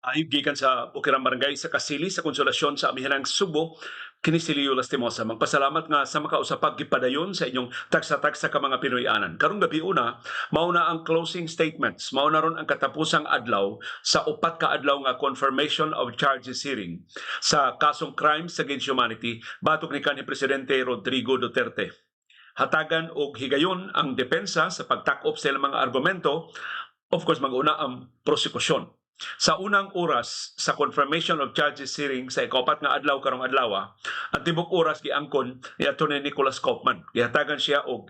Ay gikan sa Bukirang Barangay sa Kasili sa Konsolasyon sa amihanang Subo, kini si Leo Lastimosa. Magpasalamat nga sa makausapag gipadayon sa inyong tagsa-tagsa ka mga Pinoy-anan. Karong gabi una, mauna ang closing statements. Mauna ron ang katapusang adlaw sa upat ka adlaw nga confirmation of charges hearing sa kasong crimes against humanity batok ni kanhi Presidente Rodrigo Duterte. Hatagan og higayon ang depensa sa pagtakop sa ilang mga argumento. Of course, mag-una ang prosekusyon. Sa unang oras sa confirmation of charges hearing sa ikapat nga adlaw karong adlaw, ang tibok oras giangkon ni Atty. Nicholas Kaufman. Gihatagan siya og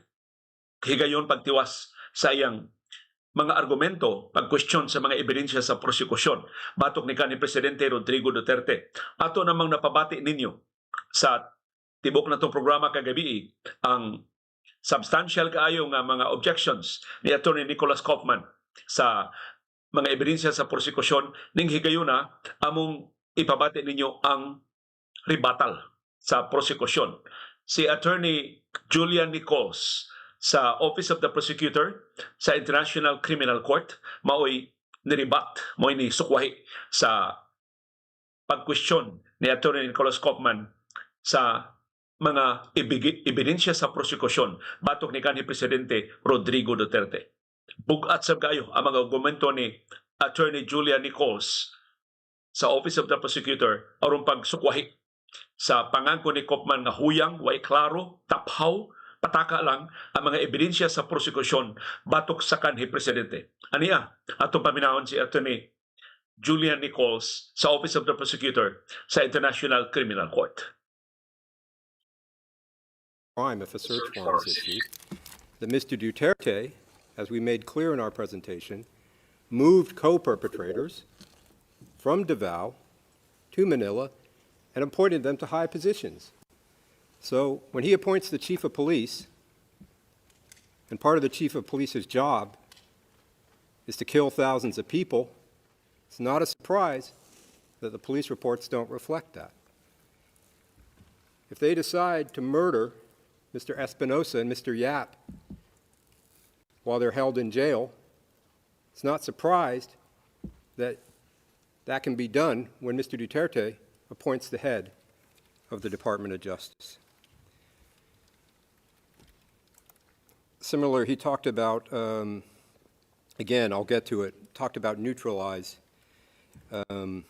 higayon pagtiwas sa iyang mga argumento, pag-question sa mga ebidensya sa prosekusyon batok ni kanhi Presidente Rodrigo Duterte. Ato namang napabati ninyo sa tibok na itong programa kagabi ang substantial kaayo nga mga objections ni Atty. Nicholas Kaufman sa mga ebidensya sa prosekusyon ning higayuna among ipabati ninyo ang rebuttal sa prosekusyon. Si Attorney Julian Nichols sa Office of the Prosecutor sa International Criminal Court mao'y nirebat, mao'y nisukwahi sa pag-question ni Attorney Nicholas Kaufman sa mga ebidensya sa prosekusyon batok ni kanhi Presidente Rodrigo Duterte. Bugat sab kayo ang mga argumento ni Attorney Julia Nichols sa Office of the Prosecutor aron pagsukwahi sa pangangko ni Kaufman nga huyang, way klaro, taphaw, pataka lang ang mga ebidensya sa prosekusyon batok sa kanhi Presidente. Aniya, atong paminahon si Attorney Julian Nichols sa Office of the Prosecutor sa International Criminal Court. Crime if a search warrant is issued, that Mr. Duterte, as we made clear in our presentation, moved co-perpetrators from Davao to Manila and appointed them to high positions. So when he appoints the chief of police, and part of the chief of police's job is to kill thousands of people, it's not a surprise that the police reports don't reflect that. If they decide to murder Mr. Espinosa and Mr. Yap while they're held in jail, it's not surprised that that can be done when Mr. Duterte appoints the head of the Department of Justice. Similar, he talked about, again, I'll get to it, talked about neutralize, and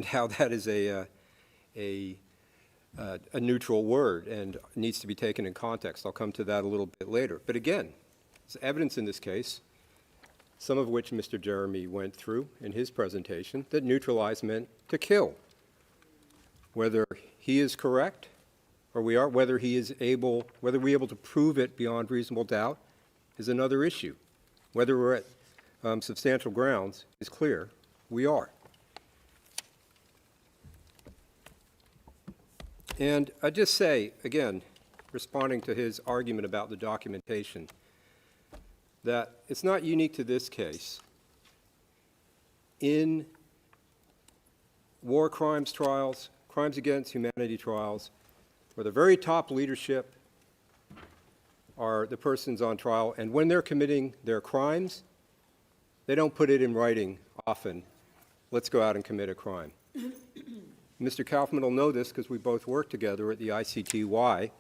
how that is a neutral word and needs to be taken in context. I'll come to that a little bit later. But again, there's evidence in this case, some of which Mr. Jeremy went through in his presentation, that neutralize meant to kill. Whether he is correct or we are, whether we're able to prove it beyond reasonable doubt is another issue. Whether we're at substantial grounds is clear. We are. And I just say, again, responding to his argument about the documentation, that it's not unique to this case. In war crimes trials, crimes against humanity trials, where the very top leadership are the persons on trial, and when they're committing their crimes, they don't put it in writing often, let's go out and commit a crime. Mr. Kaufman will know this because we both worked together at the ICTY.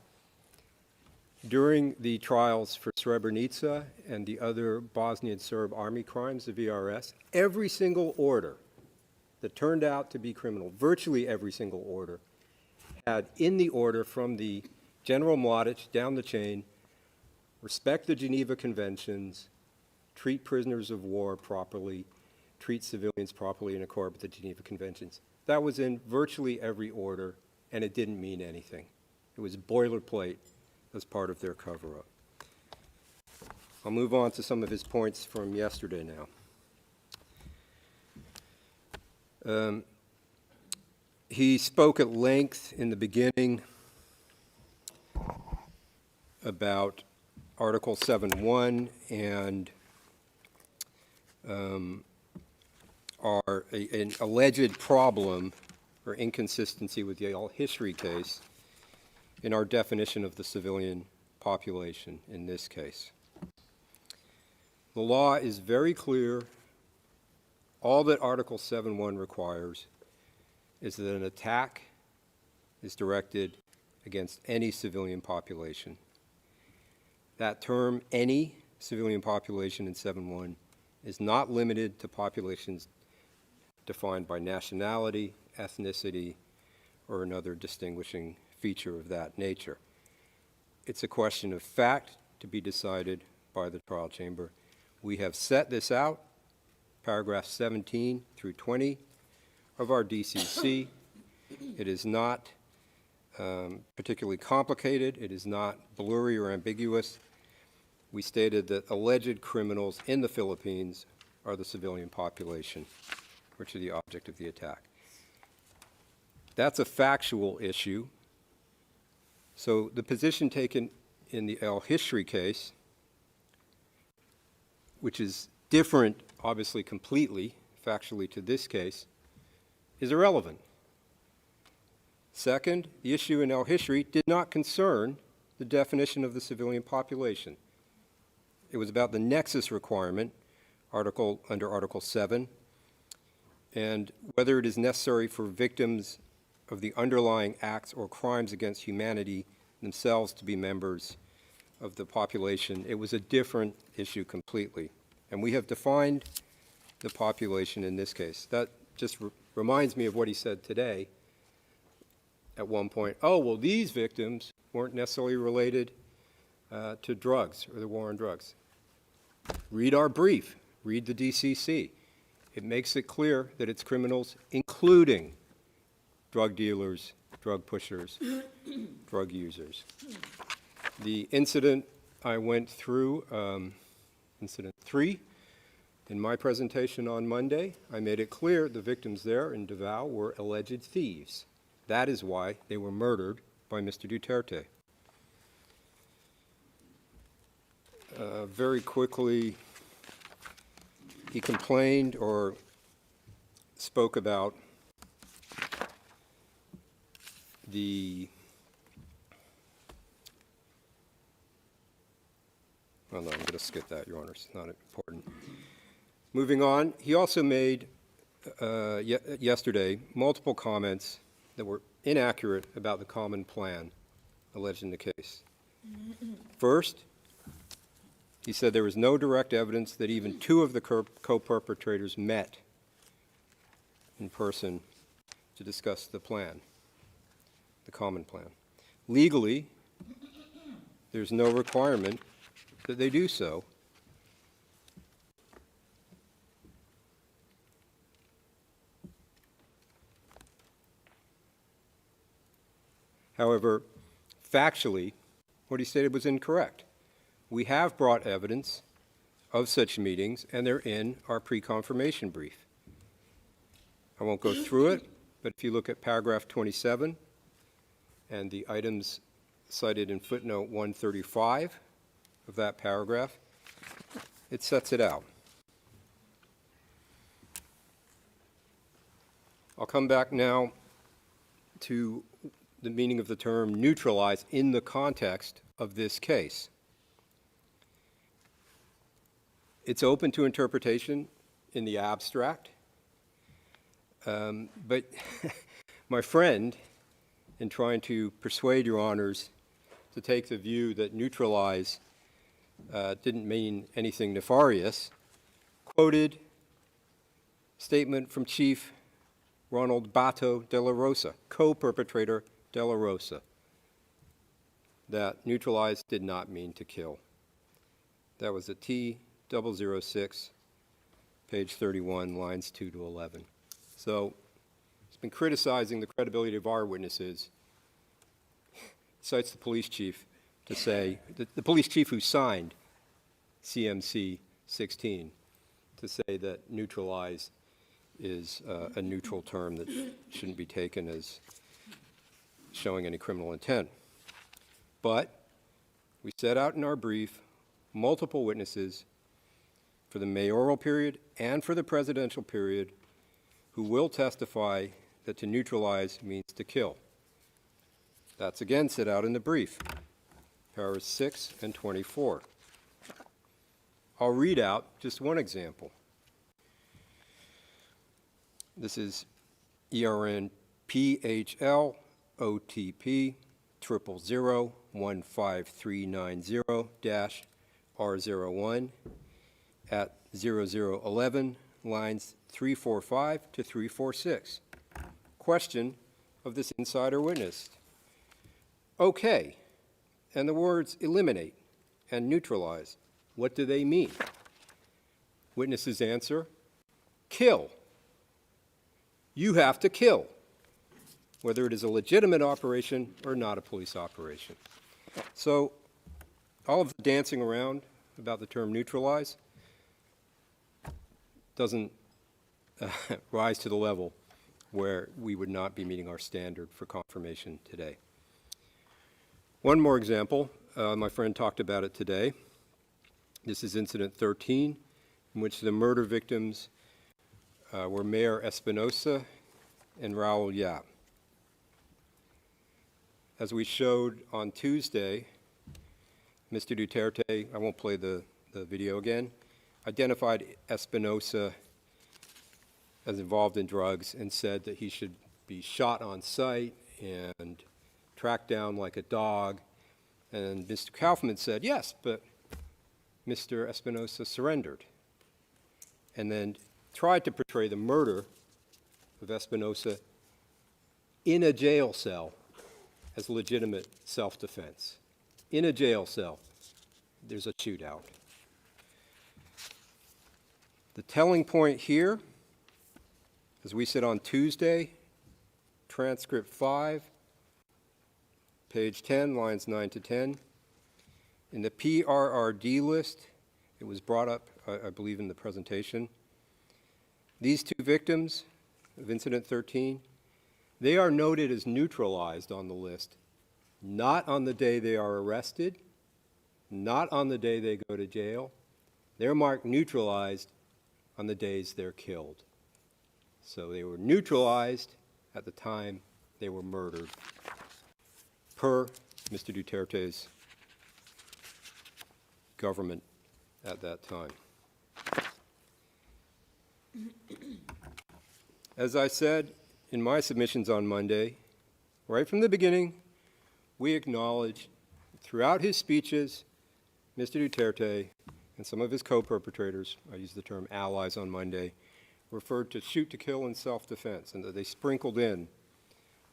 During the trials for Srebrenica and the other Bosnian Serb army crimes, the VRS, every single order that turned out to be criminal, virtually every single order, had in the order from the General Mladic down the chain, respect the Geneva Conventions, treat prisoners of war properly, treat civilians properly in accord with the Geneva Conventions. That was in virtually every order, and it didn't mean anything. It was boilerplate as part of their cover-up. I'll move on to some of his points from yesterday now. He spoke at length in the beginning about Article 7.1 and an alleged problem or inconsistency with the all-history case in our definition of the civilian population in this case. The law is very clear All that Article 7.1 requires is that an attack is directed against any civilian population. That term, any civilian population in 7.1, is not limited to populations defined by nationality, ethnicity, or another distinguishing feature of that nature. It's a question of fact to be decided by the trial chamber. We have set this out, paragraphs 17 through 20 of our DCC. It is not particularly complicated. It is not blurry or ambiguous. We stated that alleged criminals in the Philippines are the civilian population, which are the object of the attack. That's a factual issue. So the position taken in the El Hishri case, which is different, obviously completely, factually to this case, is irrelevant. Second, the issue in El Hishri did not concern the definition of the civilian population. It was about the nexus requirement under Article 7 and whether it is necessary for victims of the underlying acts or crimes against humanity themselves to be members of the population. It was a different issue completely. And we have defined the population in this case. That just reminds me of what he said today at one point. Oh, well, these victims weren't necessarily related to drugs or the war on drugs. Read our brief. Read the DCC. It makes it clear that it's criminals, including drug dealers, drug pushers, drug users. The incident I went through, incident 3, in my presentation on Monday, I made it clear the victims there in Davao were alleged thieves. That is why they were murdered by Mr. Duterte. Very quickly, he complained or spoke about well, no, I'm going to skip that, Your Honor. It's not important. Moving on, he also made yesterday multiple comments that were inaccurate about the common plan alleged in the case. First, he said there was no direct evidence that even 2 of the co-perpetrators met in person to discuss the plan, the common plan. Legally, there's no requirement that they do so. However, factually, what he stated was incorrect. We have brought evidence of such meetings, and they're in our pre-confirmation brief. I won't go through it, but if you look at paragraph 27 and the items cited in footnote 135 of that paragraph, it sets it out. I'll come back now to the meaning of the term neutralize in the context of this case. It's open to interpretation in the abstract, but my friend, in trying to persuade Your Honors to take the view that neutralize didn't mean anything nefarious, quoted statement from Chief Ronald Bato de la Rosa, co-perpetrator de la Rosa, that neutralize did not mean to kill. That was at T006, page 31, lines 2 to 11. So he's been criticizing the credibility of our witnesses, cites the police chief to say, the police chief who signed CMC 16, to say that neutralize is a neutral term that shouldn't be taken as showing any criminal intent. But we set out in our brief multiple witnesses for the mayoral period and for the presidential period who will testify that to neutralize means to kill. That's again set out in the brief, paragraphs 6 and 24. I'll read out just one example. This is ERN PHL OTP 000-15390-R01 at 0011, lines 345 to 346. Question of this insider witness. Okay, and the words eliminate and neutralize, what do they mean? Witness's answer, kill. You have to kill, whether it is a legitimate operation or not a police operation. So all of the dancing around about the term neutralize doesn't rise to the level where we would not be meeting our standard for confirmation today. One more example, my friend talked about it today. This is incident 13, in which the murder victims were Mayor Espinosa and Raul Yap. As we showed on Tuesday, Mr. Duterte, I won't play the video again, identified Espinosa as involved in drugs and said that he should be shot on sight and tracked down like a dog. And Mr. Kaufman said, yes, but Mr. Espinosa surrendered. And then tried to portray the murder of Espinosa in a jail cell as legitimate self-defense. In a jail cell, there's a shootout. The telling point here, as we said on Tuesday, transcript 5, page 10, lines 9 to 10, in the PRRD list, it was brought up, I believe, in the presentation. These two victims of incident 13, they are noted as neutralized on the list, not on the day they are arrested, not on the day they go to jail. They're marked neutralized on the days they're killed. So they were neutralized at the time they were murdered, per Mr. Duterte's government at that time. As I said in my submissions on Monday, right from the beginning, we acknowledge throughout his speeches, Mr. Duterte and some of his co-perpetrators, I used the term allies on Monday, referred to shoot to kill and self-defense, and that they sprinkled in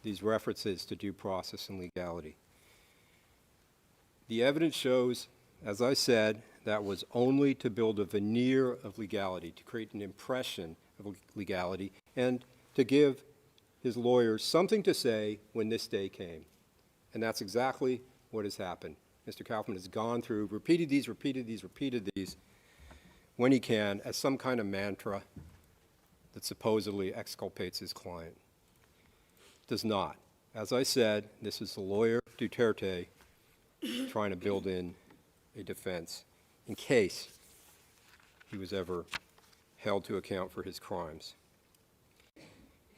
these references to due process and legality. The evidence shows, as I said, that was only to build a veneer of legality, to create an impression of legality, and to give his lawyers something to say when this day came. And that's exactly what has happened. Mr. Kaufman has gone through, repeated these, when he can, as some kind of mantra that supposedly exculpates his client. Does not. As I said, this is the lawyer, Duterte, trying to build in a defense in case he was ever held to account for his crimes.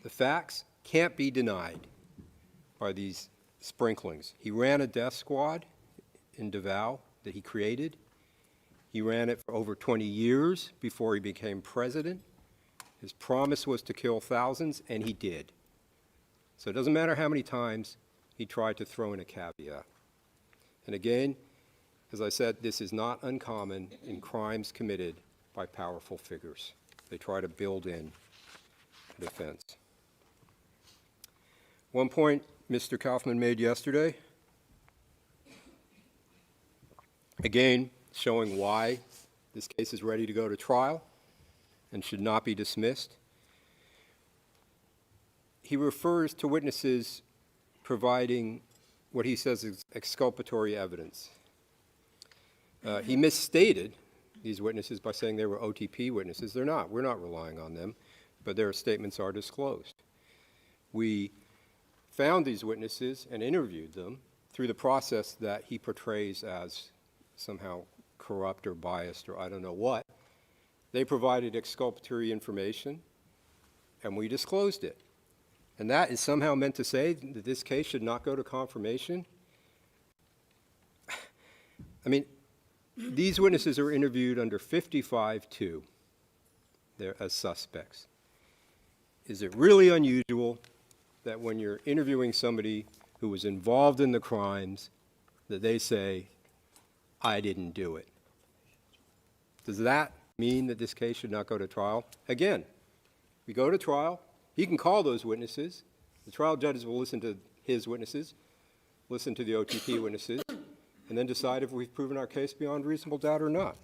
The facts can't be denied by these sprinklings. He ran a death squad in Davao that he created. He ran it for over 20 years before he became president. His promise was to kill thousands, and he did. So it doesn't matter how many times he tried to throw in a caveat. And again, as I said, this is not uncommon in crimes committed by powerful figures. They try to build in defense. One point Mr. Kaufman made yesterday, again, showing why this case is ready to go to trial and should not be dismissed. He refers to witnesses providing what he says is exculpatory evidence. He misstated these witnesses by saying they were OTP witnesses. They're not. We're not relying on them, but their statements are disclosed. We found these witnesses and interviewed them through the process that he portrays as somehow corrupt or biased or I don't know what. They provided exculpatory information, and we disclosed it. And that is somehow meant to say that this case should not go to confirmation? I mean, these witnesses are interviewed under 55-2. They're as suspects. is it really unusual that when you're interviewing somebody who was involved in the crimes, that they say, I didn't do it? Does that mean that this case should not go to trial? Again, we go to trial. He can call those witnesses. The trial judges will listen to his witnesses, listen to the OTP witnesses, and then decide if we've proven our case beyond reasonable doubt or not.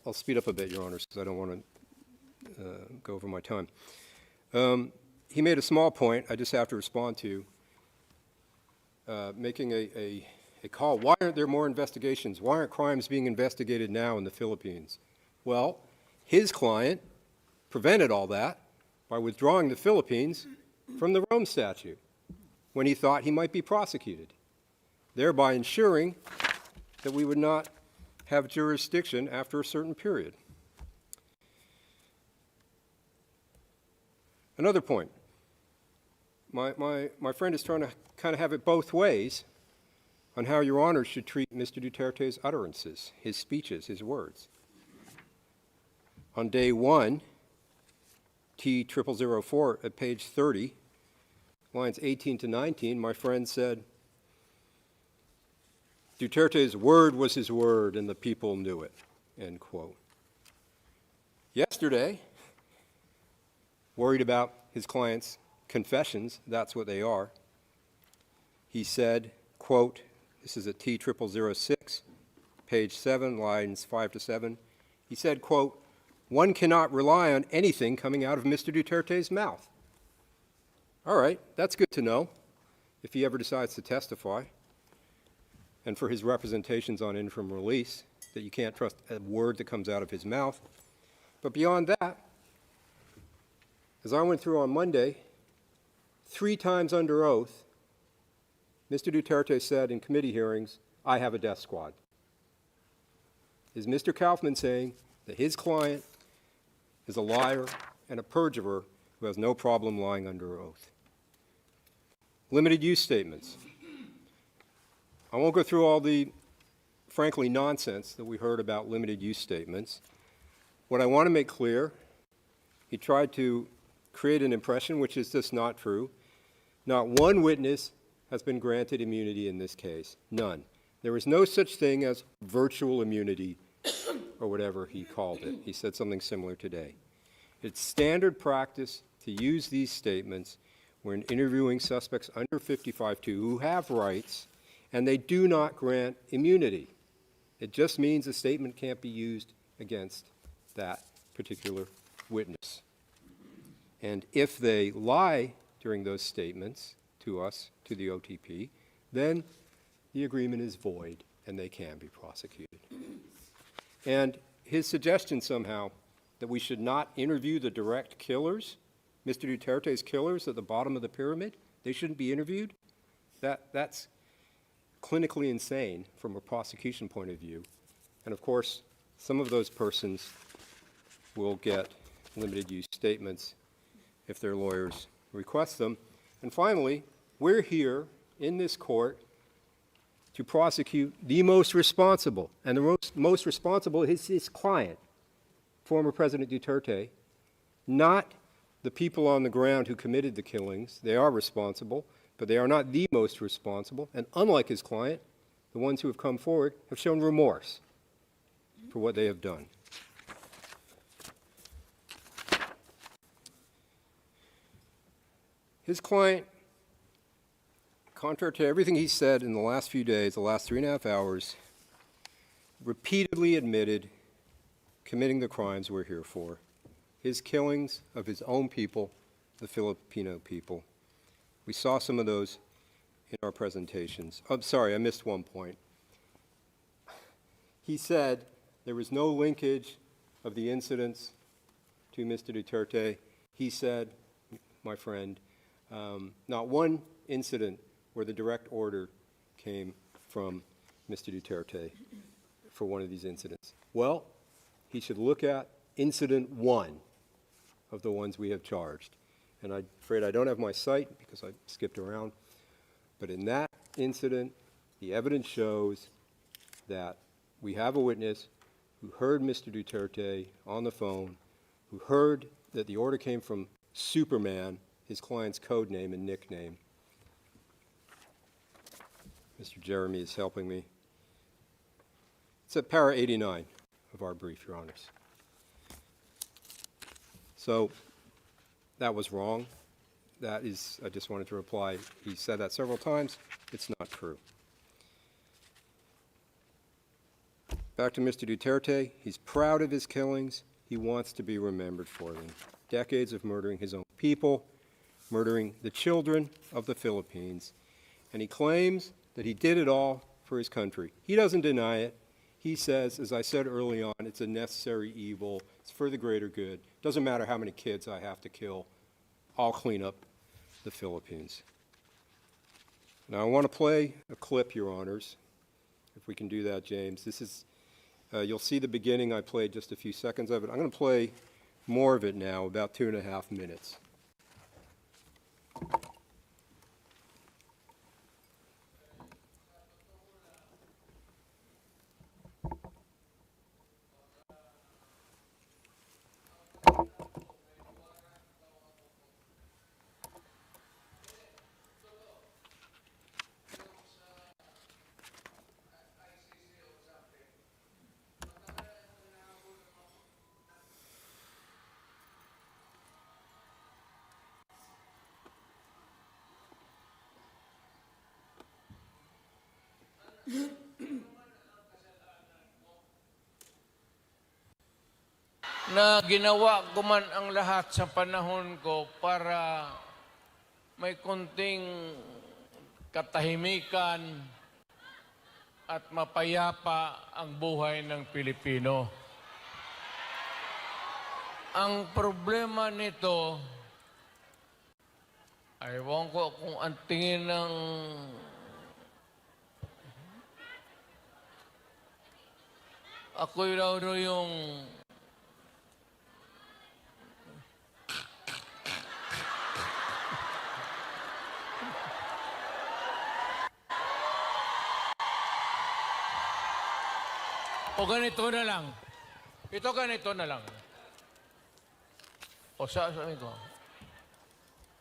I'll speed up a bit, Your Honors, because I don't want to go over my time. He made a small point I just have to respond to, making a call. Why aren't there more investigations? Why aren't crimes being investigated now in the Philippines? Well, his client prevented all that by withdrawing the Philippines from the Rome Statute when he thought he might be prosecuted, thereby ensuring that we would not have jurisdiction after a certain period. Another point. My friend is trying to kind of have it both ways on how Your Honors should treat Mr. Duterte's utterances, his speeches, his words. On day 1, T0004 at page 30, lines 18 to 19, my friend said, Duterte's word was his word and the people knew it, end quote. Yesterday, worried about his client's confessions, that's what they are, he said, quote, this is at T0006, page 7, lines 5 to 7, he said, quote, one cannot rely on anything coming out of Mr. Duterte's mouth. All right, that's good to know if he ever decides to testify, and for his representations on interim release, that you can't trust a word that comes out of his mouth. But beyond that, as I went through on Monday, 3 times under oath, Mr. Duterte said in committee hearings, I have a death squad. Is Mr. Kaufman saying that his client is a liar and a perjurer who has no problem lying under oath? Limited use statements. I won't go through all the, frankly, nonsense that we heard about limited use statements. What I want to make clear, he tried to create an impression which is just not true. Not one witness has been granted immunity in this case. None. There is no such thing as virtual immunity or whatever he called it. He said something similar today. It's standard practice to use these statements when interviewing suspects under 55-2 who have rights and they do not grant immunity. It just means a statement can't be used against that particular witness. And if they lie during those statements to us, to the OTP, then the agreement is void and they can be prosecuted. And his suggestion somehow that we should not interview the direct killers, Mr. Duterte's killers at the bottom of the pyramid, they shouldn't be interviewed, that's clinically insane from a prosecution point of view. And of course, some of those persons will get limited use statements if their lawyers request them. And finally, we're here in this court to prosecute the most responsible, and the most responsible is his client, former President Duterte, not the people on the ground who committed the killings. They are responsible, but they are not the most responsible. And unlike his client, the ones who have come forward have shown remorse for what they have done. His client, contrary to everything he said in the last few days, the last 3.5 hours, repeatedly admitted committing the crimes we're here for. His killings of his own people, the Filipino people. We saw some of those in our presentations. I'm sorry, I missed one point. He said there was no linkage of the incidents to Mr. Duterte. He said, my friend, not one incident where the direct order came from Mr. Duterte for one of these incidents. Well, he should look at incident 1 of the ones we have charged. And I'm afraid I don't have my cite because I skipped around. But in that incident, the evidence shows that we have a witness who heard Mr. Duterte on the phone, who heard that the order came from Superman, his client's code name and nickname. Mr. Jeremy is helping me. It's at para 89 of our brief, Your Honors. So that was wrong. That is, I just wanted to reply, he said that several times. It's not true. Back to Mr. Duterte. He's proud of his killings. He wants to be remembered for them. Decades of murdering his own people, murdering the children of the Philippines. And he claims that he did it all for his country. He doesn't deny it. He says, as I said early on, it's a necessary evil. It's for the greater good. Doesn't matter how many kids I have to kill. I'll clean up the Philippines. Now, I want to play a clip, Your Honors, if we can do that, James. This is, you'll see the beginning. I played just a few seconds of it. I'm going to play more of it now, about 2.5 minutes. Na ginawa ko man ang lahat sa panahon ko para may konting katahimikan at mapayapa ang buhay ng Pilipino. Ang problema nito, ewan ko kung ang tingin ng ako'y raw yung o ganito na lang. Ito ganito na lang. O sabi ko,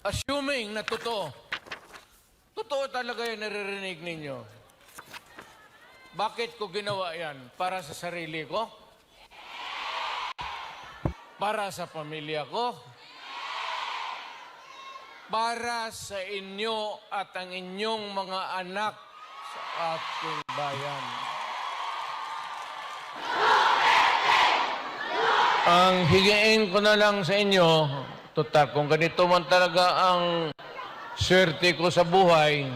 assuming na totoo, totoo talaga yung naririnig ninyo. Bakit ko ginawa yan? Para sa sarili ko? Para sa pamilya ko? Para sa inyo at ang inyong mga anak sa ating bayan. Ang higiin ko na lang sa inyo, total, kung ganito man talaga ang swerte ko sa buhay,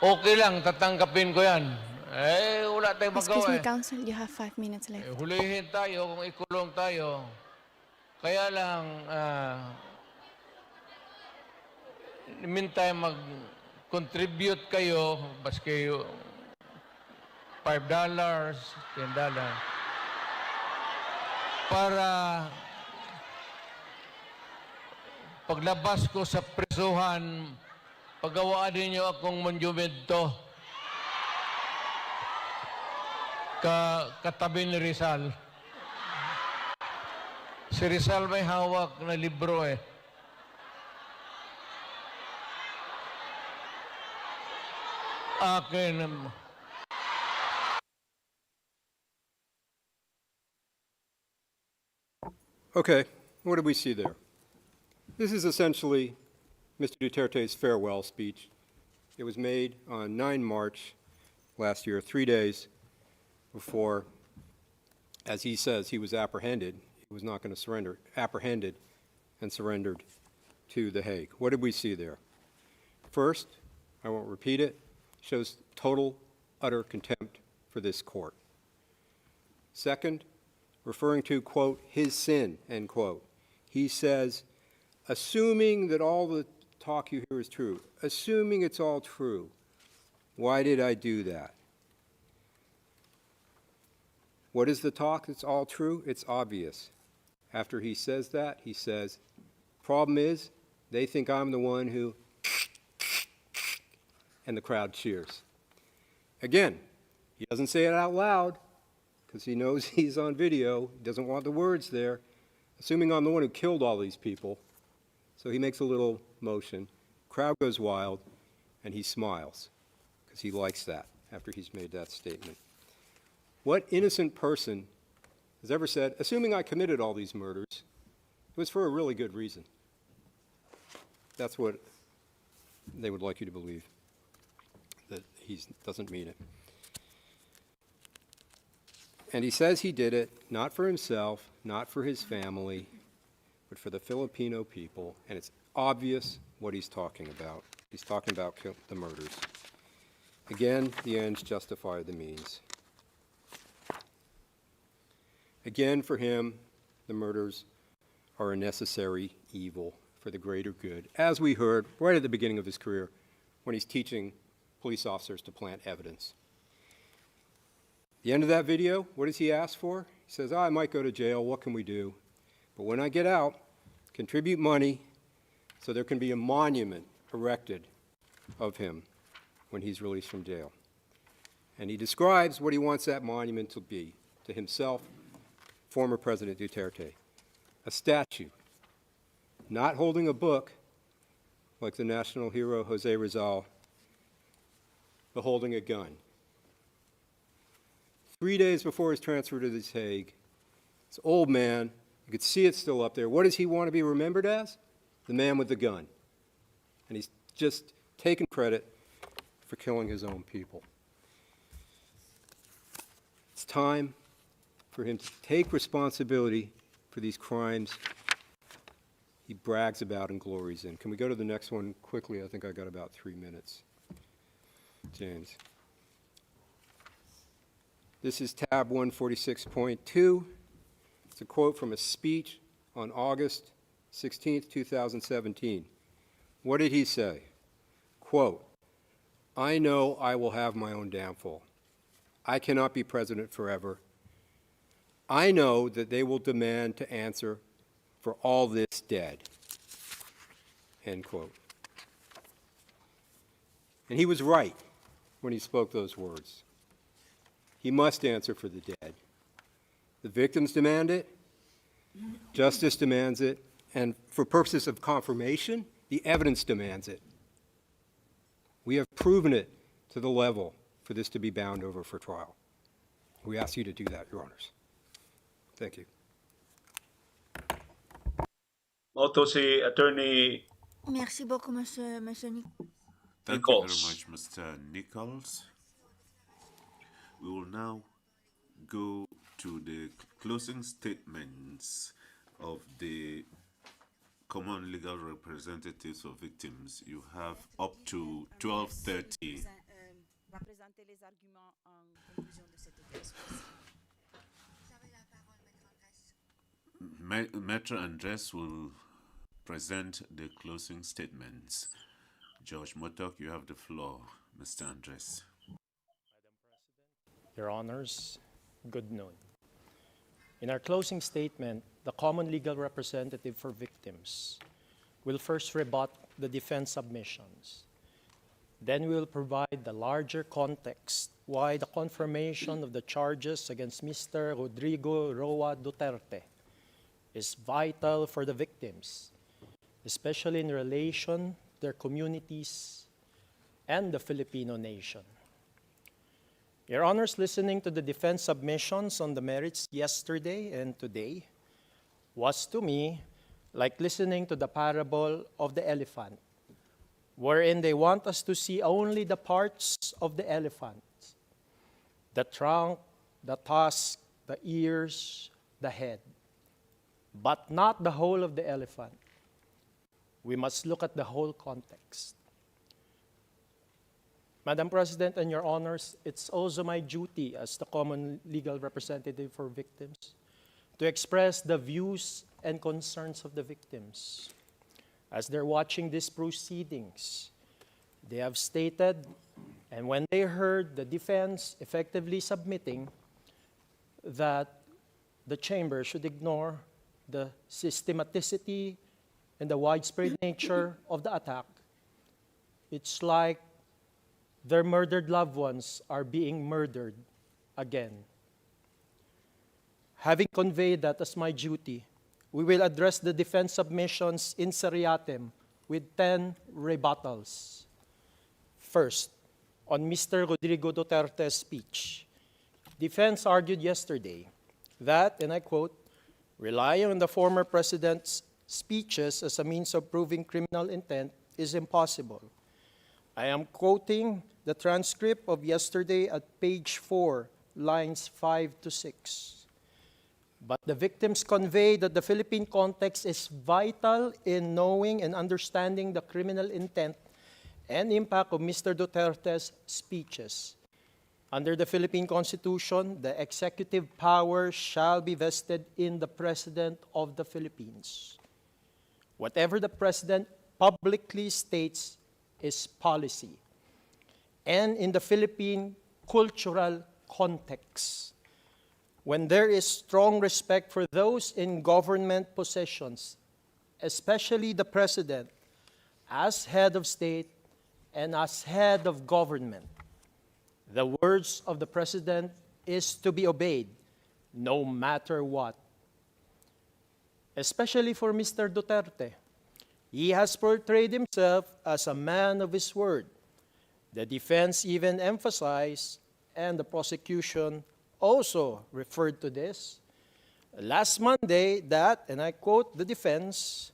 okay lang, tatanggapin ko yan. Eh, wala tayong magawa. Excuse me, counsel, you have 5 minutes left. Hulihin tayo kung ikulong tayo. Kaya lang, in the meantime, mag-contribute kayo, baski $5, $10, para paglabas ko sa prisuhan, paggawaan ninyo akong monumento katabi ni Rizal. Si Rizal may hawak na libro eh. Akin. Okay, what did we see there? This is essentially Mr. Duterte's farewell speech. It was made on 9 March last year, 3 days before, as he says, he was apprehended. He was not going to surrender, apprehended and surrendered to The Hague. What did we see there? First, I won't repeat it, shows total, utter contempt for this court. Second, referring to, quote, his sin, end quote. He says, assuming that all the talk you hear is true, assuming it's all true, why did I do that? What is the talk that's all true? It's obvious. After he says that, he says, problem is, they think I'm the one who, and the crowd cheers. Again, he doesn't say it out loud, because he knows he's on video, he doesn't want the words there, assuming I'm the one who killed all these people. So he makes a little motion, crowd goes wild, and he smiles, because he likes that after he's made that statement. What innocent person has ever said, assuming I committed all these murders, it was for a really good reason? That's what they would like you to believe, that he doesn't mean it. And he says he did it not for himself, not for his family, but for the Filipino people, and it's obvious what he's talking about. He's talking about the murders. Again, the ends justify the means. Again, for him, the murders are a necessary evil for the greater good, as we heard right at the beginning of his career when he's teaching police officers to plant evidence. The end of that video, what does he ask for? He says, I might go to jail, what can we do? But when I get out, contribute money so there can be a monument erected of him when he's released from jail. And he describes what he wants that monument to be to himself, former President Duterte. A statue, not holding a book like the national hero Jose Rizal, but holding a gun. 3 days before his transfer to The Hague, this old man, you could see it still up there. What does he want to be remembered as? The man with the gun. And he's just taken credit for killing his own people. It's time for him to take responsibility for these crimes he brags about and glories in. Can we go to the next one quickly? I think I got about 3 minutes. James. This is tab 146.2. It's a quote from a speech on August 16th, 2017. What did he say? Quote, I know I will have my own downfall. I cannot be president forever. I know that they will demand to answer for all this dead. End quote. And he was right when he spoke those words. He must answer for the dead. The victims demand it, justice demands it, and for purposes of confirmation, the evidence demands it. We have proven it to the level for this to be bound over for trial. We ask you to do that, Your Honors. Thank you. Mauto si Attorney Merci beaucoup, Monsieur Nick. Thank you very Nichols. much, Mr. Nichols. We will now go to the closing statements of the common legal representatives of victims. You have up to 12:30. Va présenter les arguments en conclusion de cette audience. Maître Andres will present the closing statements. George Motok, you have the floor, Mr. Andres. Your Honors, good noon. In our closing statement, the common legal representative for victims will first rebut the defense submissions. Then we will provide the larger context why the confirmation of the charges against Mr. Rodrigo Roa Duterte is vital for the victims, especially in relation to their communities and the Filipino nation. Your Honors, listening to the defense submissions on the merits yesterday and today was to me like listening to the parable of the elephant, wherein they want us to see only the parts of the elephant: the trunk, the tusk, the ears, the head, but not the whole of the elephant. We must look at the whole context. Madam President and Your Honors, it's also my duty as the common legal representative for victims to express the views and concerns of the victims. As they're watching these proceedings, they have stated, and when they heard the defense effectively submitting that the chamber should ignore the systematicity and the widespread nature of the attack, it's like their murdered loved ones are being murdered again. Having conveyed that as my duty, we will address the defense submissions in seriatim with 10 rebuttals. First, on Mr. Rodrigo Duterte's speech, defense argued yesterday that, and I quote, relying on the former president's speeches as a means of proving criminal intent is impossible. I am quoting the transcript of yesterday at page 4, lines 5 to 6. But the victims convey that the Philippine context is vital in knowing and understanding the criminal intent and impact of Mr. Duterte's speeches. Under the Philippine Constitution, the executive power shall be vested in the President of the Philippines. Whatever the President publicly states is policy. And in the Philippine cultural context, when there is strong respect for those in government positions, especially the President, as head of state and as head of government, the words of the President is to be obeyed, no matter what. Especially for Mr. Duterte, he has portrayed himself as a man of his word. The defense even emphasized, and the prosecution also referred to this, last Monday that, and I quote the defense,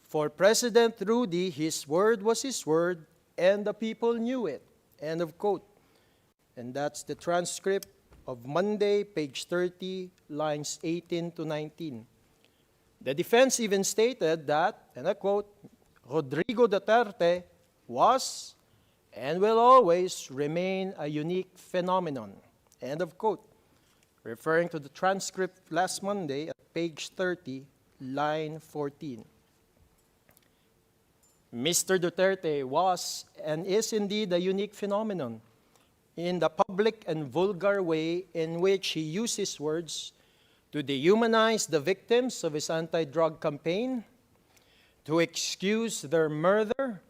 for President Rudy, his word was his word, and the people knew it. End of quote. And that's the transcript of Monday, page 30, lines 18 to 19. The defense even stated that, and I quote, Rodrigo Duterte was and will always remain a unique phenomenon. End of quote. Referring to the transcript last Monday at page 30, line 14. Mr. Duterte was and is indeed a unique phenomenon in the public and vulgar way in which he used his words to dehumanize the victims of his anti-drug campaign, to excuse their murder,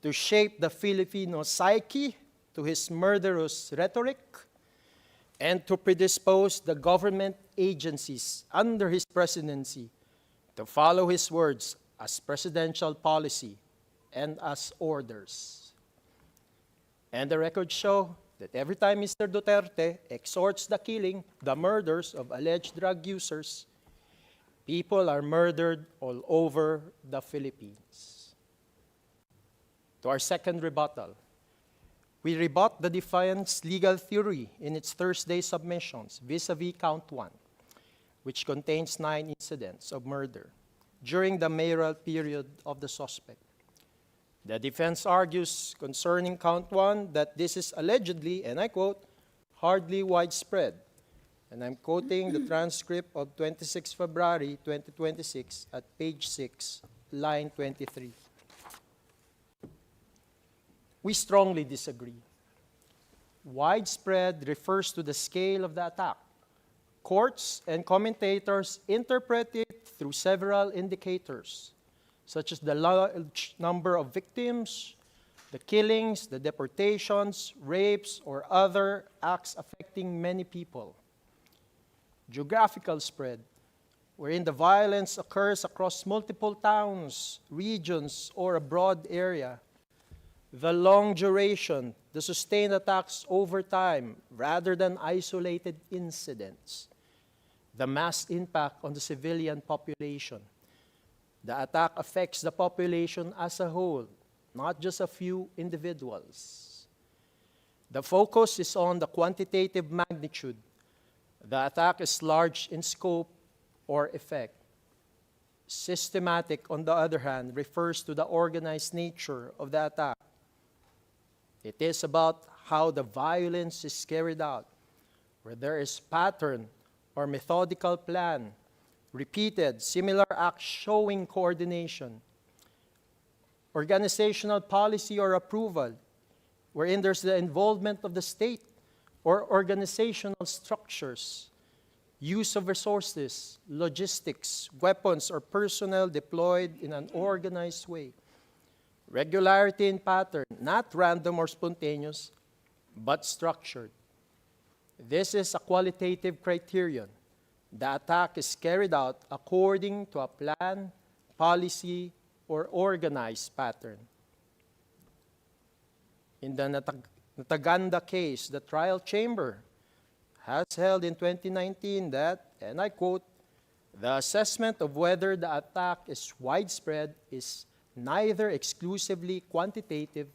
to shape the Filipino psyche to his murderous rhetoric, and to predispose the government agencies under his presidency to follow his words as presidential policy and as orders. And the records show that every time Mr. Duterte exhorts the killing, the murders of alleged drug users, people are murdered all over the Philippines. To our second rebuttal, we rebut the defense legal theory in its Thursday submissions vis-a-vis count 1, which contains 9 incidents of murder during the mayoral period of the suspect. The defense argues concerning count 1 that this is allegedly, and I quote, hardly widespread. And I'm quoting the transcript of 26 February 2026 at page 6, line 23. We strongly disagree. Widespread refers to the scale of the attack. Courts and commentators interpret it through several indicators, such as the large number of victims, the killings, the deportations, rapes, or other acts affecting many people. Geographical spread, wherein the violence occurs across multiple towns, regions, or a broad area. The long duration, the sustained attacks over time, rather than isolated incidents. The mass impact on the civilian population. The attack affects the population as a whole, not just a few individuals. The focus is on the quantitative magnitude. The attack is large in scope or effect. Systematic, on the other hand, refers to the organized nature of the attack. It is about how the violence is carried out, where there is pattern or methodical plan, repeated similar acts showing coordination, organizational policy or approval, wherein there's the involvement of the state or organizational structures, use of resources, logistics, weapons, or personnel deployed in an organized way. Regularity in pattern, not random or spontaneous, but structured. This is a qualitative criterion the attack is carried out according to a plan, policy, or organized pattern. In the Nataganda case, the trial chamber has held in 2019 that, and I quote, the assessment of whether the attack is widespread is neither exclusively quantitative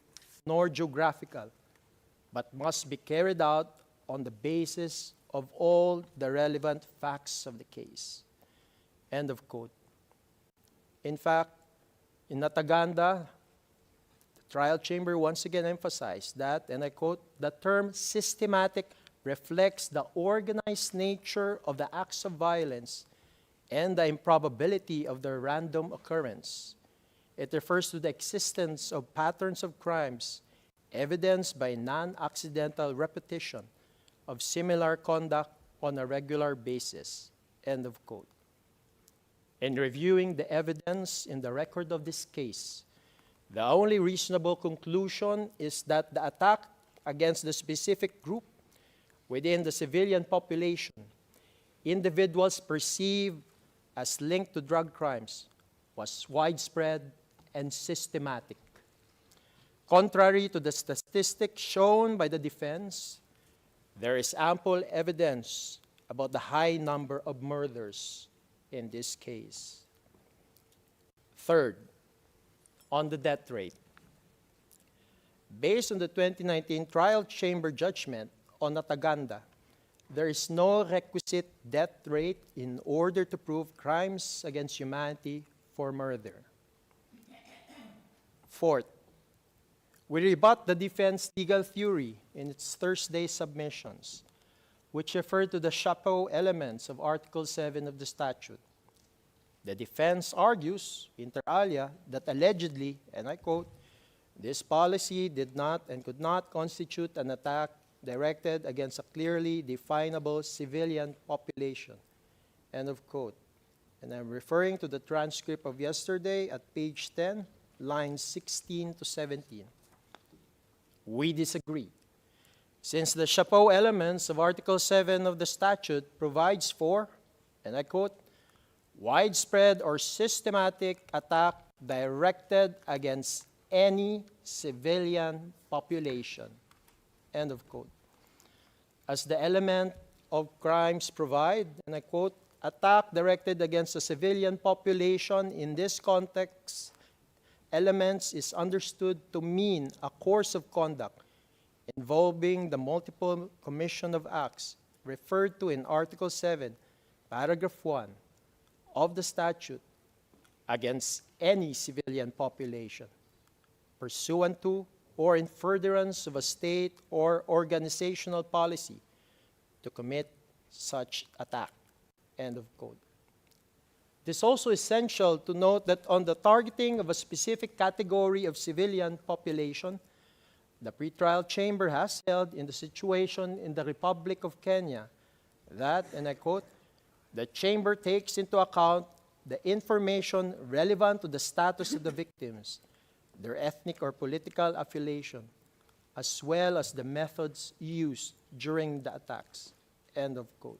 nor geographical, but must be carried out on the basis of all the relevant facts of the case. End of quote. In fact, in Nataganda, the trial chamber once again emphasized that, and I quote, the term systematic reflects the organized nature of the acts of violence and the improbability of their random occurrence. It refers to the existence of patterns of crimes evidenced by non-accidental repetition of similar conduct on a regular basis. End of quote. In reviewing the evidence in the record of this case, the only reasonable conclusion is that the attack against the specific group within the civilian population, individuals perceived as linked to drug crimes, was widespread and systematic. Contrary to the statistics shown by the defense, there is ample evidence about the high number of murders in this case. Third, on the death rate. Based on the 2019 trial chamber judgment on Nataganda, there is no requisite death rate in order to prove crimes against humanity for murder. Fourth, we rebut the defense legal theory in its Thursday submissions, which refer to the chapeau elements of Article 7 of the statute. The defense argues, inter alia, that allegedly, and I quote, this policy did not and could not constitute an attack directed against a clearly definable civilian population. End of quote. And I'm referring to the transcript of yesterday at page 10, lines 16 to 17. We disagree. Since the chapeau elements of Article 7 of the statute provides for, and I quote, widespread or systematic attack directed against any civilian population. End of quote. As the element of crimes provide, and I quote, attack directed against a civilian population in this context, elements is understood to mean a course of conduct involving the multiple commission of acts referred to in Article 7, Paragraph 1 of the statute against any civilian population, pursuant to or in furtherance of a state or organizational policy to commit such attack. End of quote. It is also essential to note that on the targeting of a specific category of civilian population, the pretrial chamber has held in the situation in the Republic of Kenya that, and I quote, the chamber takes into account the information relevant to the status of the victims, their ethnic or political affiliation, as well as the methods used during the attacks. End of quote.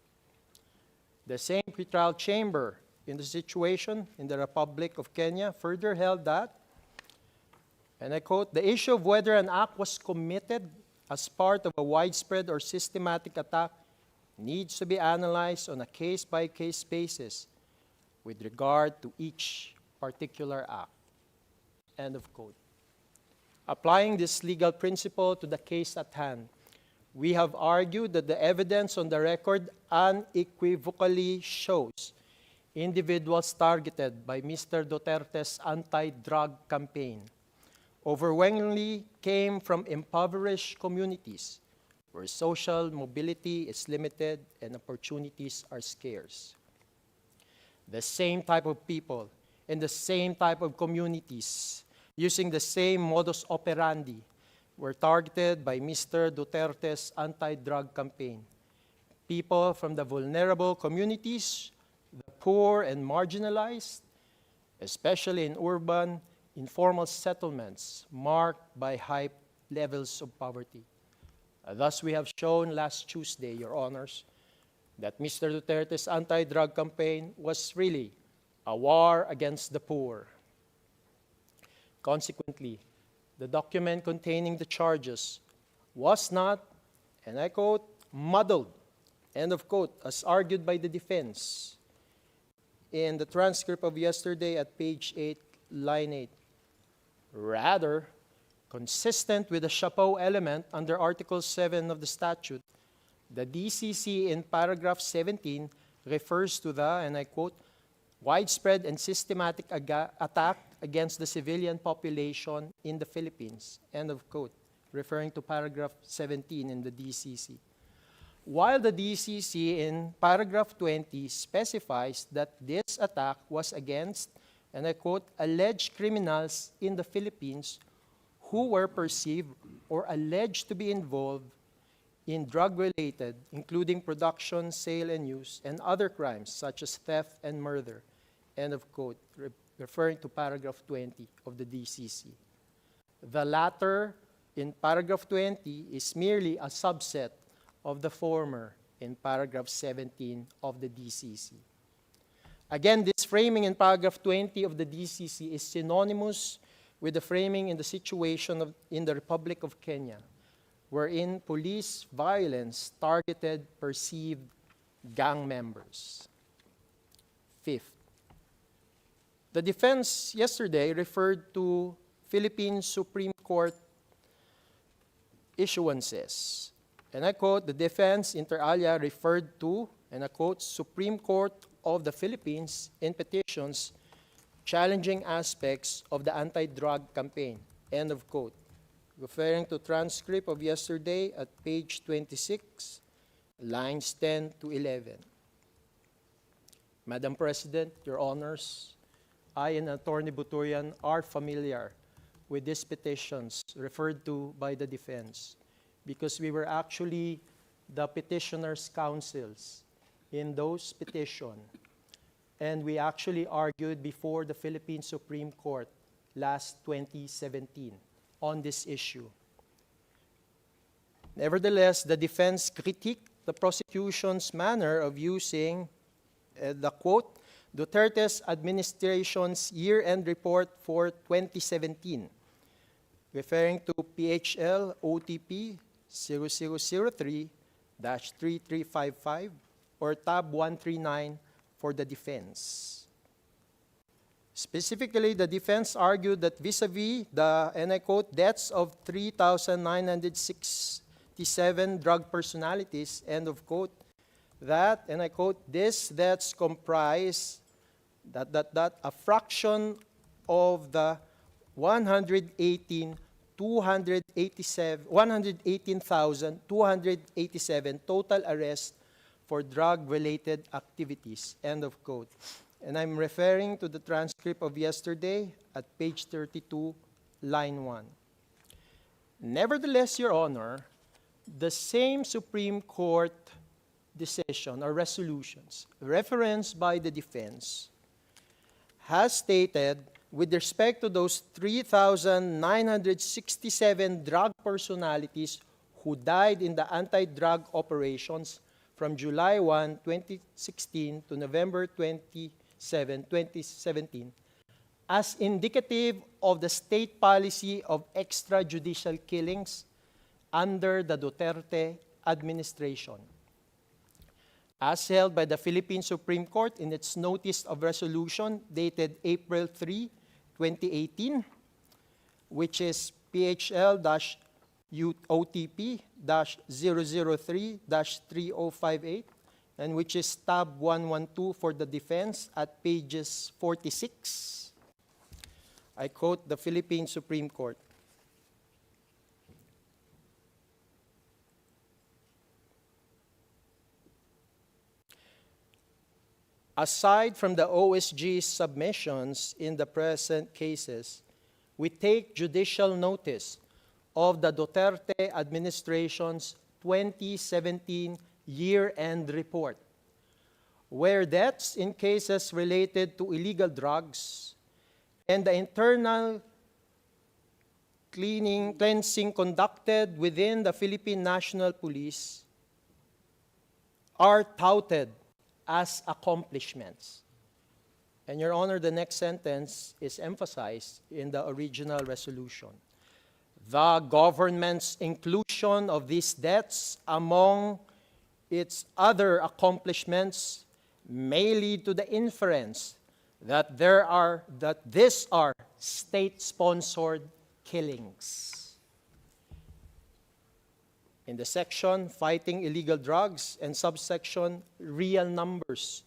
The same pretrial chamber in the situation in the Republic of Kenya further held that, and I quote, the issue of whether an act was committed as part of a widespread or systematic attack needs to be analyzed on a case-by-case basis with regard to each particular act. End of quote. Applying this legal principle to the case at hand, we have argued that the evidence on the record unequivocally shows individuals targeted by Mr. Duterte's anti-drug campaign overwhelmingly came from impoverished communities where social mobility is limited and opportunities are scarce. The same type of people in the same type of communities using the same modus operandi were targeted by Mr. Duterte's anti-drug campaign. People from the vulnerable communities, the poor and marginalized, especially in urban, informal settlements marked by high levels of poverty. Thus, we have shown last Tuesday, Your Honors, that Mr. Duterte's anti-drug campaign was really a war against the poor. Consequently, the document containing the charges was not, and I quote, muddled, end of quote, as argued by the defense in the transcript of yesterday at page 8, line 8. Rather, consistent with the chapeau element under Article 7 of the statute, the DCC in paragraph 17 refers to the, and I quote, widespread and systematic attack against the civilian population in the Philippines, end of quote, referring to paragraph 17 in the DCC. While the DCC in paragraph 20 specifies that this attack was against, and I quote, alleged criminals in the Philippines who were perceived or alleged to be involved in drug-related, including production, sale, and use, and other crimes such as theft and murder, end of quote, referring to paragraph 20 of the DCC. The latter, in paragraph 20, is merely a subset of the former in paragraph 17 of the DCC. Again, this framing in paragraph 20 of the DCC is synonymous with the framing in the situation in the Republic of Kenya, wherein police violence targeted perceived gang members. Fifth, the defense yesterday referred to Philippine Supreme Court issuances. And I quote, the defense inter alia referred to, and I quote, Supreme Court of the Philippines in petitions challenging aspects of the anti-drug campaign, end of quote, referring to transcript of yesterday at page 26, lines 10 to 11. Madam President, Your Honors, I and Attorney Buturian are familiar with these petitions referred to by the defense because we were actually the petitioners' counsels in those petitions. And we actually argued before the Philippine Supreme Court last 2017 on this issue. Nevertheless, the defense critiqued the prosecution's manner of using the quote, Duterte's administration's year-end report for 2017, referring to PHL OTP 0003-3355 or tab 139 for the defense. Specifically, the defense argued that vis-a-vis the, and I quote, deaths of 3,967 drug personalities, end of quote, that, and I quote, these deaths comprise a fraction of the 118,287 total arrests for drug-related activities, end of quote. And I'm referring to the transcript of yesterday at page 32, line 1. Nevertheless, Your Honor, the same Supreme Court decision or resolutions referenced by the defense has stated with respect to those 3,967 drug personalities who died in the anti-drug operations from July 1, 2016 to November 27, 2017, as indicative of the state policy of extrajudicial killings under the Duterte administration. As held by the Philippine Supreme Court in its notice of resolution dated April 3, 2018, which is PHL-OTP-003-3058, and which is tab 112 for the defense at pages 46. I quote the Philippine Supreme Court. Aside from the OSG's submissions in the present cases, we take judicial notice of the Duterte administration's 2017 year-end report, where deaths in cases related to illegal drugs and the internal cleansing conducted within the Philippine National Police are touted as accomplishments. And Your Honor, the next sentence is emphasized in the original resolution. The government's inclusion of these debts among its other accomplishments may lead to the inference that these are state-sponsored killings. In the section Fighting Illegal Drugs and subsection Real Numbers,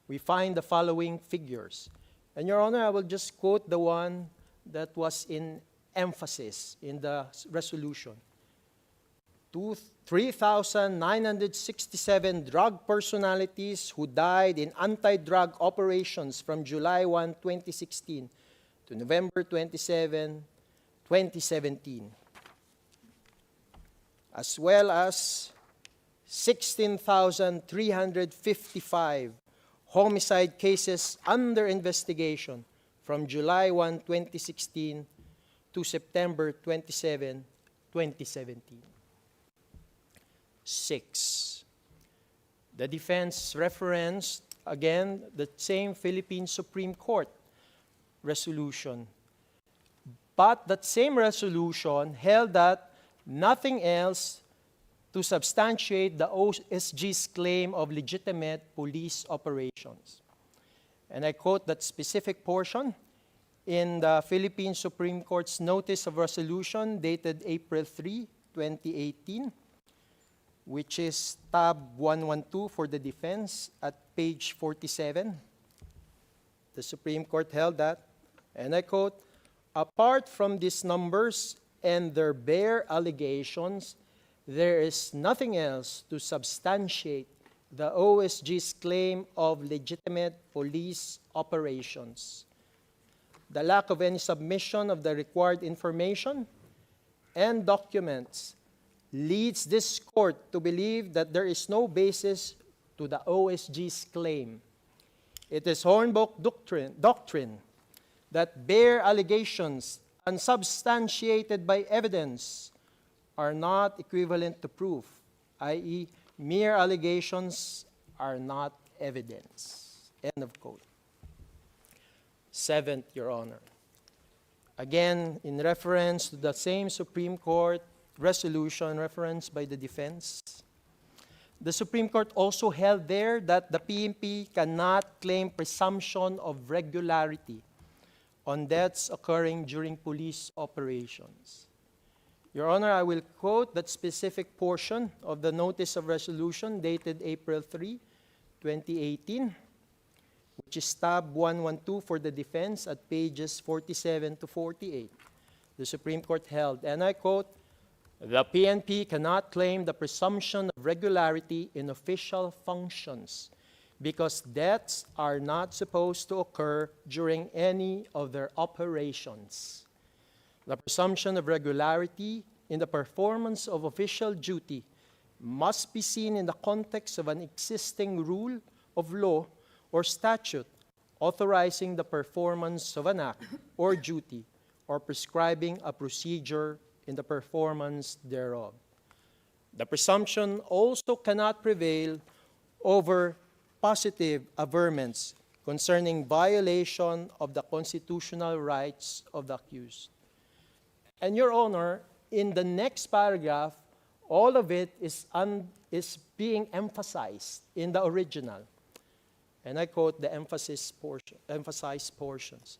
we find the following figures. And Your Honor, I will just quote the one that was in emphasis in the resolution. 3,967 drug personalities who died in anti-drug operations from July 1, 2016 to November 27, 2017, as well as 16,355 homicide cases under investigation from July 1, 2016 to September 27, 2017. 6. The defense referenced, again, the same Philippine Supreme Court resolution. But that same resolution held that nothing else to substantiate the OSG's claim of legitimate police operations. And I quote that specific portion in the Philippine Supreme Court's Notice of Resolution dated April 3, 2018, which is tab 112 for the defense at page 47. The Supreme Court held that, and I quote, apart from these numbers and their bare allegations, there is nothing else to substantiate the OSG's claim of legitimate police operations. The lack of any submission of the required information and documents leads this court to believe that there is no basis to the OSG's claim. It is Hornbook doctrine that bare allegations unsubstantiated by evidence are not equivalent to proof, i.e., mere allegations are not evidence. End of quote. 7th, Your Honor. Again, in reference to the same Supreme Court resolution referenced by the defense, the Supreme Court also held there that the PNP cannot claim presumption of regularity on deaths occurring during police operations. Your Honor, I will quote that specific portion of the Notice of Resolution dated April 3, 2018, which is tab 112 for the defense at pages 47 to 48. The Supreme Court held, and I quote, the PNP cannot claim the presumption of regularity in official functions because deaths are not supposed to occur during any of their operations. The presumption of regularity in the performance of official duty must be seen in the context of an existing rule of law or statute authorizing the performance of an act or duty or prescribing a procedure in the performance thereof. The presumption also cannot prevail over positive averments concerning violation of the constitutional rights of the accused. And Your Honor, in the next paragraph, all of it is being emphasized in the original. And I quote the emphasized portions.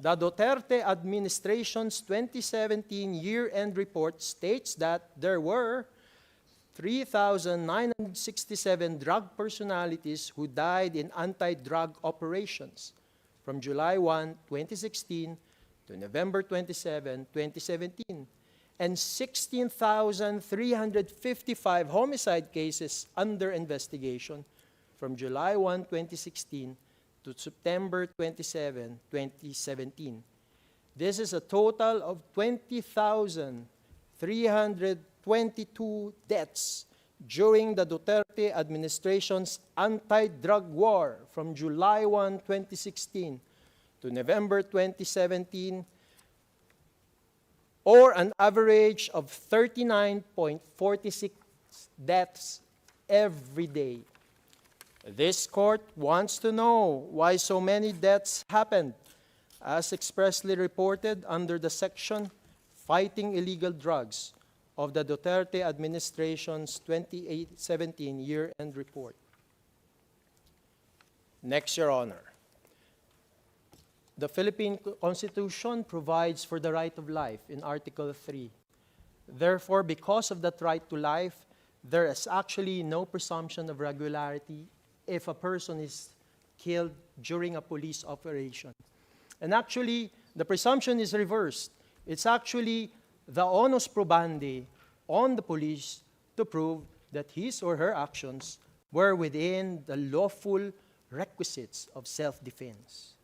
The Duterte administration's 2017 year-end report states that there were 3,967 drug personalities who died in anti-drug operations from July 1, 2016 to November 27, 2017, and 16,355 homicide cases under investigation from July 1, 2016 to September 27, 2017. This is a total of 20,322 deaths during the Duterte administration's anti-drug war from July 1, 2016 to November 2017, or an average of 39.46 deaths every day. This court wants to know why so many deaths happened, as expressly reported under the section Fighting Illegal Drugs of the Duterte administration's 2017 year-end report. Next, Your Honor. The Philippine Constitution provides for the right of life in Article 3. Therefore, because of that right to life, there is actually no presumption of regularity if a person is killed during a police operation. And actually, the presumption is reversed. It's actually the onus probandi on the police to prove that his or her actions were within the lawful requisites of self-defense.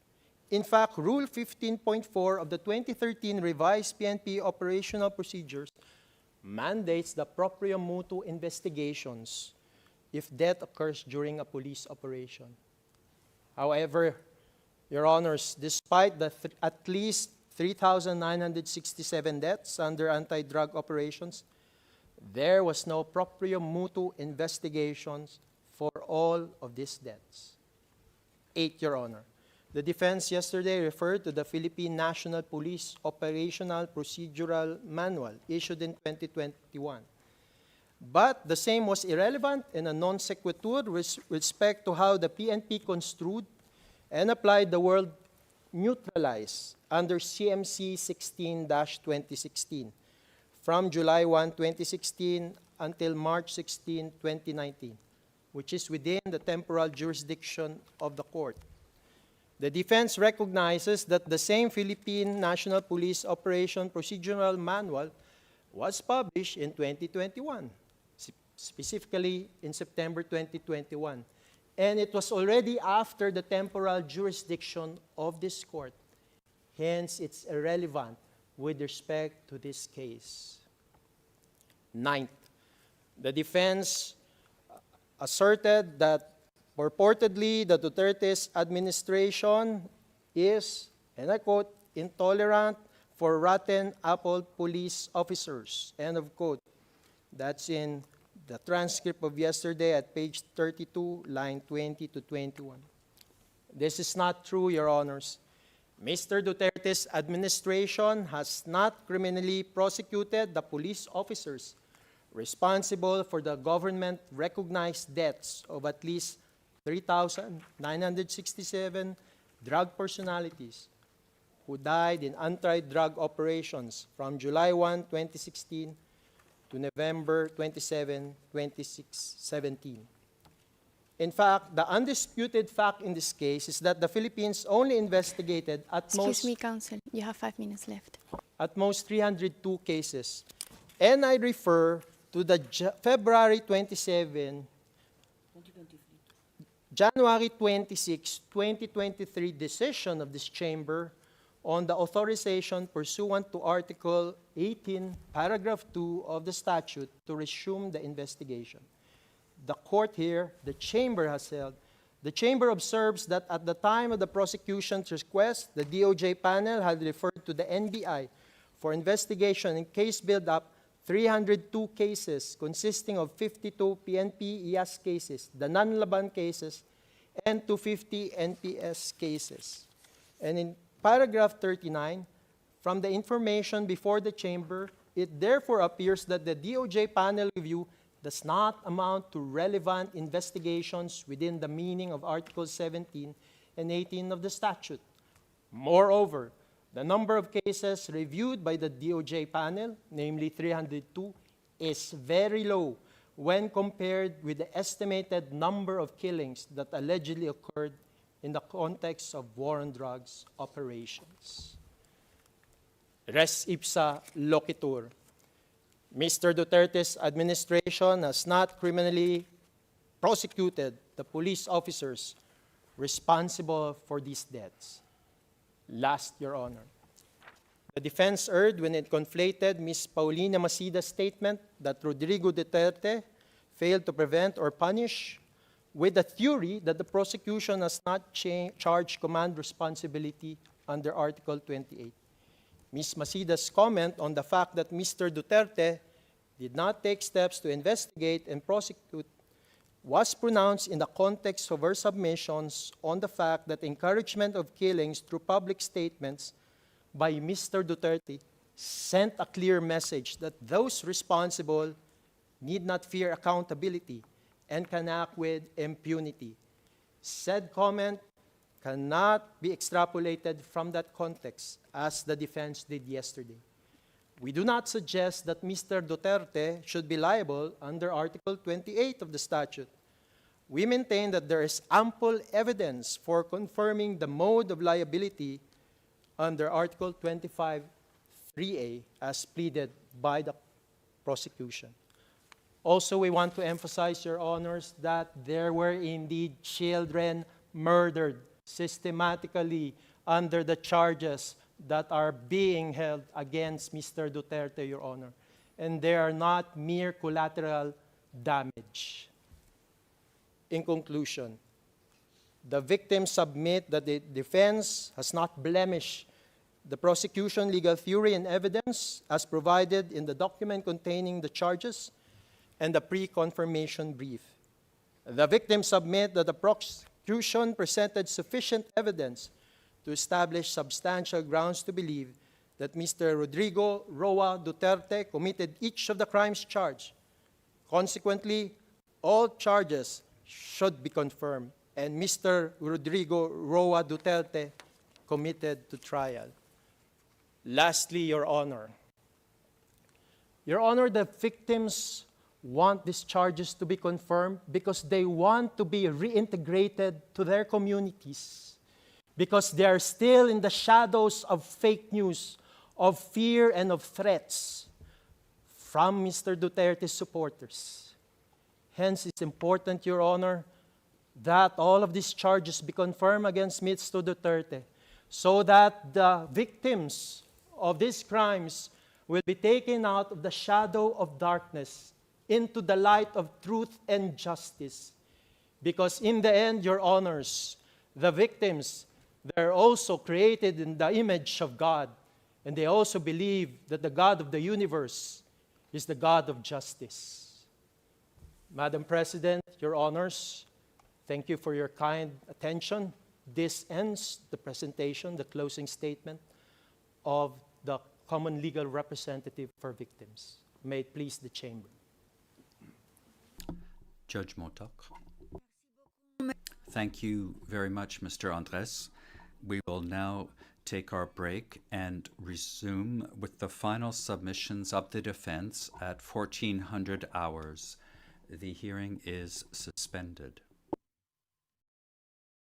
In fact, Rule 15.4 of the 2013 revised PNP operational procedures mandates the proprio motu investigations if death occurs during a police operation. However, Your Honors, despite the at least 3,967 deaths under anti-drug operations, there was no proprio motu investigations for all of these deaths. 8, Your Honor. The defense yesterday referred to the Philippine National Police Operational Procedural Manual issued in 2021. But the same was irrelevant and a non sequitur with respect to how the PNP construed and applied the word neutralize under CMC 16-2016 from July 1, 2016 until March 16, 2019, which is within the temporal jurisdiction of the court. The defense recognizes that the same Philippine National Police Operation Procedural Manual was published in 2021, specifically in September 2021. And it was already after the temporal jurisdiction of this court. Hence, it's irrelevant with respect to this case. 9th, the defense asserted that purportedly the Duterte's administration is, and I quote, intolerant for rotten apple police officers, end of quote. That's in the transcript of yesterday at page 32, line 20 to 21. This is not true, Your Honors. Mr. Duterte's administration has not criminally prosecuted the police officers responsible for the government-recognized deaths of at least 3,967 drug personalities who died in anti-drug operations from July 1, 2016 to November 27, 2017. In fact, the undisputed fact in this case is that the Philippines only investigated Excuse me, counsel. You have 5 minutes left. at most 302 cases. And I refer to the February 27, January 26, 2023 decision of this chamber on the authorization pursuant to Article 18, Paragraph 2 of the statute to resume the investigation. The court here, the chamber has held, the chamber observes that at the time of the prosecution's request, the DOJ panel had referred to the NBI for investigation in case build-up 302 cases consisting of 52 PNP IAS cases, the non-laban cases, and 250 NPS cases. And in paragraph 39, from the information before the chamber, it therefore appears that the DOJ panel review does not amount to relevant investigations within the meaning of Articles 17 and 18 of the statute. Moreover, the number of cases reviewed by the DOJ panel, namely 302, is very low when compared with the estimated number of killings that allegedly occurred in the context of war on drugs operations. Res ipsa loquitur. Mr. Duterte's administration has not criminally prosecuted the police officers responsible for these deaths. Last, Your Honor. The defense erred when it conflated Ms. Paulina Macida's statement that Rodrigo Duterte failed to prevent or punish with the theory that the prosecution has not charged command responsibility under Article 28. Ms. Macida's comment on the fact that Mr. Duterte did not take steps to investigate and prosecute was pronounced in the context of her submissions on the fact that encouragement of killings through public statements by Mr. Duterte sent a clear message that those responsible need not fear accountability and can act with impunity. Said comment cannot be extrapolated from that context, as the defense did yesterday. We do not suggest that Mr. Duterte should be liable under Article 28 of the statute. We maintain that there is ample evidence for confirming the mode of liability under Article 25(3)(a) as pleaded by the prosecution. Also, we want to emphasize, Your Honors, that there were indeed children murdered systematically under the charges that are being held against Mr. Duterte, Your Honor. And they are not mere collateral damage. In conclusion, the victims submit that the defense has not blemished the prosecution legal theory and evidence as provided in the document containing the charges and the pre-confirmation brief. The victims submit that the prosecution presented sufficient evidence to establish substantial grounds to believe that Mr. Rodrigo Roa Duterte committed each of the crimes charged. Consequently, all charges should be confirmed, and Mr. Rodrigo Roa Duterte committed to trial. Lastly, Your Honor, the victims want these charges to be confirmed because they want to be reintegrated to their communities, because they are still in the shadows of fake news, of fear and of threats from Mr. Duterte's supporters. Hence, it's important, Your Honor, that all of these charges be confirmed against Mr. Duterte so that the victims of these crimes will be taken out of the shadow of darkness into the light of truth and justice. Because in the end, Your Honors, the victims, they're also created in the image of God, and they also believe that the God of the universe is the God of justice. Madam President, Your Honors, thank you for your kind attention. This ends the presentation, the closing statement of the Common Legal Representative for Victims. May it please the Chamber. Judge Motok. Thank you very much, Mr. Andres. We will now take our break and resume with the final submissions of the defense at 1400 hours. The hearing is suspended.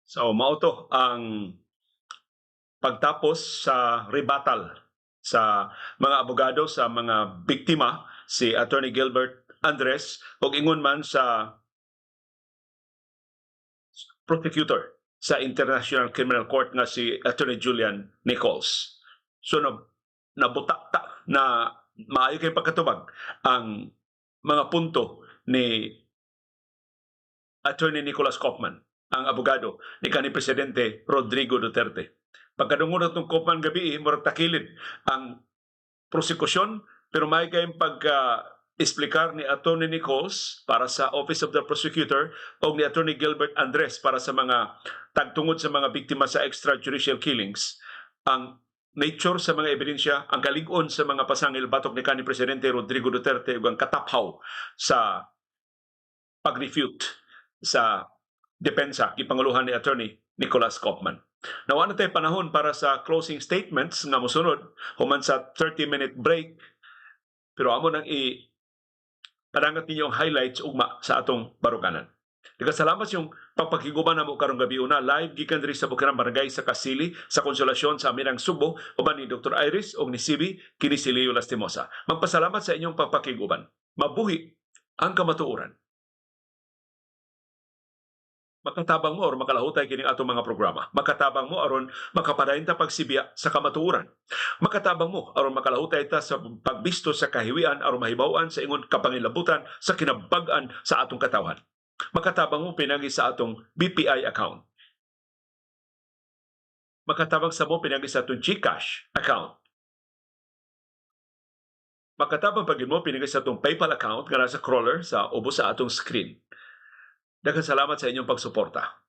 So, mauto ang pagtapos sa rebuttal sa mga abogado sa mga biktima, si Attorney Gilbert Andres, ug ingon man sa prosecutor sa International Criminal Court nga si Attorney Julian Nichols. So, nabutakta na maayo kay pagkatubag ang mga punto ni Attorney Nicholas Kaufman, ang abogado ni kanhi Presidente Rodrigo Duterte. Pagkadungod itong Kaufman gabi, murag takilid ang prosekusyon, pero may kayong pag-explicar ni Attorney Nichols para sa Office of the Prosecutor o ni Attorney Gilbert Andres para sa mga tagtungod sa mga biktima sa extrajudicial killings, ang nature sa mga ebidensya, ang kalig-on sa mga pasangil batok ni kanhi Presidente Rodrigo Duterte ug ang kataphaw sa pag-refute sa depensa gipanguluhan ni Attorney Nicholas Kaufman. Nawa na tayo panahon para sa closing statements nga mosunod human sa 30-minute break, pero amo nang padangat ninyo ang highlights ugma sa atong baruganan. Nagkasalamat yung pagpakiguban na mo karong gabi una, live gikan diri sa Bukirang Barangay sa Kasili sa Konsolasyon sa Aminang Subo, uban ni Dr. Iris o ni Sibi kini si Leo Lastimosa. Magpasalamat sa inyong pagpakiguban. Mabuhi ang kamatuoran. Makatabang mo aron makalahutay kining atong mga programa. Makatabang mo aron makapadayon ta pagsibiya sa kamatuoran. Makatabang mo aron makalahutay ta sa pagbisto sa kahiwian aron mahibaw-an sa ingon kapangilabutan sa kinabag-an sa atong katawhan. Makatabang mo pinagi sa atong BPI account. Makatabang sa mo pinagi sa atong GCash account. Makatabang pagin mo pinagi sa atong PayPal account nga nasa crawler sa ubos sa atong screen. Daghang salamat sa inyong pagsuporta.